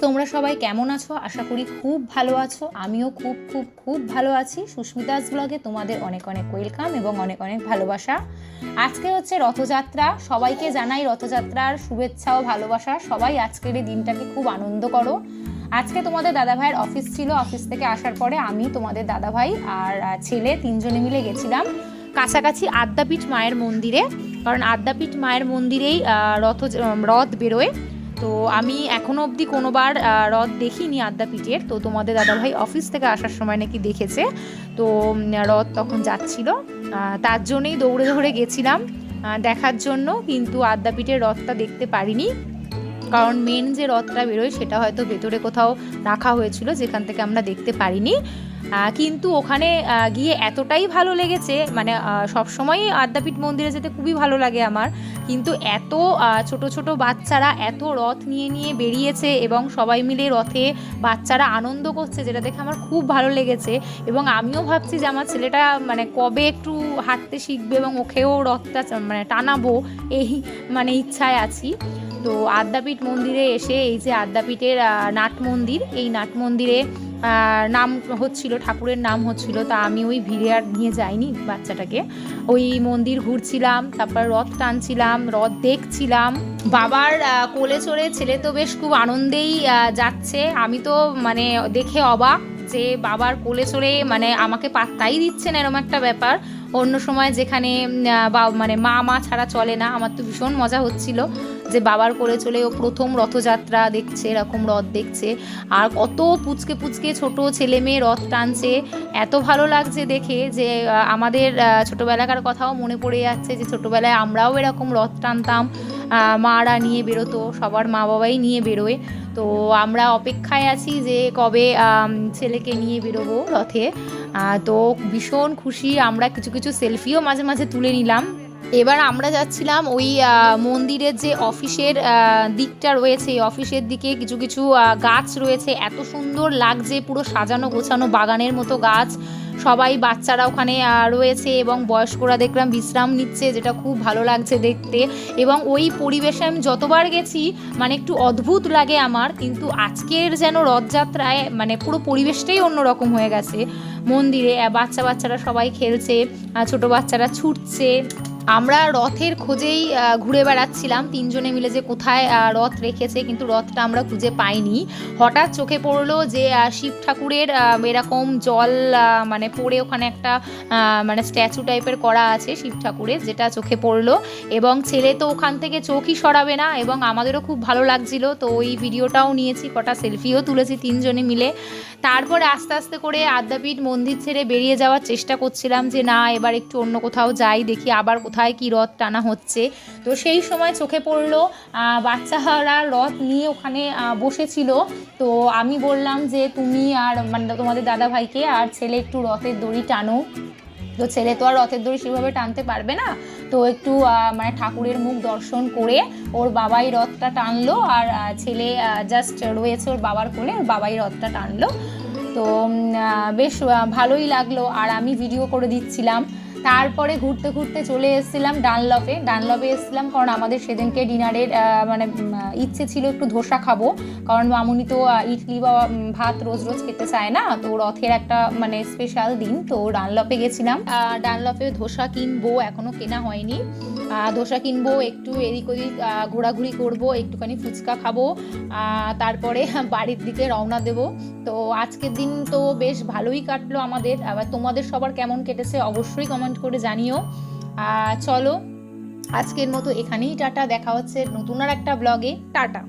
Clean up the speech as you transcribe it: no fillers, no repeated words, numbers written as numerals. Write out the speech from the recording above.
তোমরা সবাই কেমন আছো? আশা করি খুব ভালো আছো। আমিও খুব খুব খুব ভালো আছি। সুস্মিতাস ব্লগে তোমাদের অনেক অনেক ওয়েলকাম এবং অনেক অনেক ভালোবাসা। আজকে হচ্ছে রথযাত্রা, সবাইকে জানাই রথযাত্রার শুভেচ্ছা ও ভালোবাসা। সবাই আজকের এই দিনটাকে খুব আনন্দ করো। আজকে তোমাদের দাদাভাইয়ের অফিস ছিল, অফিস থেকে আসার পরে আমি, তোমাদের দাদাভাই আর ছেলে তিনজনে মিলে গেছিলাম কাছাকাছি আদ্যাপীঠ মায়ের মন্দিরে, কারণ আদ্যাপীঠ মায়ের মন্দিরেই রথ বেরোয়। তো আমি এখনও অবধি কোনোবার রথ দেখিনি আদ্যাপীঠের, তো তোমাদের দাদাভাই অফিস থেকে আসার সময় নাকি দেখেছে। তো রথ তখন যাচ্ছিল, তার জন্যই দৌড়ে দৌড়ে গেছিলাম দেখার জন্য, কিন্তু আদ্যাপীঠের রথটা দেখতে পারিনি, কারণ মেন যে রথটা বেরোয় সেটা হয়তো ভেতরে কোথাও রাখা হয়েছিল, যেখান থেকে আমরা দেখতে পারিনি। কিন্তু ওখানে গিয়ে এতটাই ভালো লেগেছে, মানে সবসময়ই আদ্যাপীঠ মন্দিরে যেতে খুবই ভালো লাগে আমার, কিন্তু এত ছোট ছোট বাচ্চারা এত রথ নিয়ে নিয়ে বেরিয়েছে এবং সবাই মিলে রথে বাচ্চারা আনন্দ করছে, যেটা দেখে আমার খুব ভালো লেগেছে। এবং আমিও ভাবছি যে আমার ছেলেটা মানে কবে একটু হাঁটতে শিখবে এবং ওকেও রথটা মানে টানাবো, এই মানে ইচ্ছায় আছি। তো আদ্যাপীঠ মন্দিরে এসে, এই যে আদ্যাপীঠের নাট মন্দির, এই নাট মন্দিরে নাম হচ্ছিল, ঠাকুরের নাম হচ্ছিল, তা আমি ওই ভিড়ে আর নিয়ে যাইনি বাচ্চাটাকে। ওই মন্দির ঘুরছিলাম, তারপর রথ টানছিলাম, রথ দেখছিলাম। বাবার কোলে চড়ে ছেলে তো বেশ খুব আনন্দেই যাচ্ছে। আমি তো মানে দেখে অবাক যে বাবার কোলে চড়ে মানে আমাকে পাত্তাই দিচ্ছে না, এরকম একটা ব্যাপার। অন্য সময় যেখানে মানে মা ছাড়া চলে না, আমার তো ভীষণ মজা হচ্ছিল যে বাবার কোলে চলে ও প্রথম রথযাত্রা দেখছে, এরকম রথ দেখছে, আর কত পুচকে পুচকে ছোট ছেলে মেয়ে রথ টানছে। এত ভালো লাগছে দেখে যে আমাদের ছোটোবেলাকার কথাও মনে পড়ে যাচ্ছে, যে ছোটোবেলায় আমরাও এরকম রথ টানতাম, মারা নিয়ে বেরোতো, সবার মা বাবাই নিয়ে বেরোয়। তো আমরা অপেক্ষায় আছি যে কবে ছেলেকে নিয়ে বেরোবো রথে। তো ভীষণ খুশি আমরা, কিছু কিছু সেলফিও মাঝে মাঝে তুলে নিলাম। এবার আমরা যাচ্ছিলাম ওই মন্দিরের যে অফিসের দিকটা রয়েছে, এই অফিসের দিকে কিছু কিছু গাছ রয়েছে, এত সুন্দর লাগছে, পুরো সাজানো গোছানো বাগানের মতো গাছ। সবাই বাচ্চারা ওখানে রয়েছে এবং বয়স্করা দেখলাম বিশ্রাম নিচ্ছে, যেটা খুব ভালো লাগছে দেখতে। এবং ওই পরিবেশে আমি যতবার গেছি মানে একটু অদ্ভুত লাগে আমার, কিন্তু আজকের যেন রথযাত্রায় মানে পুরো পরিবেশটাই অন্যরকম হয়ে গেছে মন্দিরে। বাচ্চারা সবাই খেলছে, ছোট বাচ্চারা ছুটছে। আমরা রথের খোঁজেই ঘুরে বেড়াচ্ছিলাম তিনজনে মিলে, যে কোথায় রথ রেখেছে, কিন্তু রথটা আমরা খুঁজে পাইনি। হঠাৎ চোখে পড়লো যে শিব ঠাকুরের এরকম জল মানে পড়ে ওখানে একটা মানে স্ট্যাচু টাইপের করা আছে শিব ঠাকুরের, যেটা চোখে পড়লো। এবং ছেলে তো ওখান থেকে চোখই সরাবে না, এবং আমাদেরও খুব ভালো লাগছিল, তো ওই ভিডিওটাও নিয়েছি, কটা সেলফিও তুলেছি তিনজনে মিলে। তারপরে আস্তে আস্তে করে আদ্যাপীঠ মন্দির ছেড়ে বেরিয়ে যাওয়ার চেষ্টা করছিলাম, যে না এবার একটু অন্য কোথাও যাই, দেখি আবার কোথায় কি রথ টানা হচ্ছে। তো সেই সময় চোখে পড়লো বাচ্চারা রথ নিয়ে ওখানে বসেছিল। তো আমি বললাম যে তুমি আর মানে তোমাদের দাদা ভাইকে আর ছেলে একটু রথের দড়ি টানো। তো ছেলে তো আর রথের দড়ি সেভাবে টানতে পারবে না, তো একটু মানে ঠাকুরের মুখ দর্শন করে ওর বাবাই রথটা টানলো, আর ছেলে জাস্ট রয়েছে ওর বাবার কোলে, ওর বাবাই রথটা টানলো। তো বেশ ভালোই লাগলো, আর আমি ভিডিও করে দিচ্ছিলাম। তারপরে ঘুরতে ঘুরতে চলে এসেছিলাম ডানলপে এসেছিলাম, কারণ আমাদের সেদিনকে ডিনারের মানে ইচ্ছে ছিল একটু ধোসা খাবো, কারণ মামুনি তো ইডলি বা ভাত রোজ রোজ খেতে চায় না, তো রথের একটা মানে স্পেশাল দিন, তো ডানলপে গেছিলাম। ডানলপে ধোসা কিনবো, এখনও কেনা হয়নি। ধোসা কিনবো, একটু এদিক ওদিক ঘোরাঘুরি করবো, একটুখানি ফুচকা খাবো, তারপরে বাড়ির দিকে রওনা দেবো। তো আজকের দিন তো বেশ ভালোই কাটলো আমাদের। আবার তোমাদের সবার কেমন কেটেছে অবশ্যই কমেন্ট করে জানিও। চলো আজকের মতো এখানেই টাটা, দেখা হচ্ছে নতুন আর একটা ব্লগে। টাটা।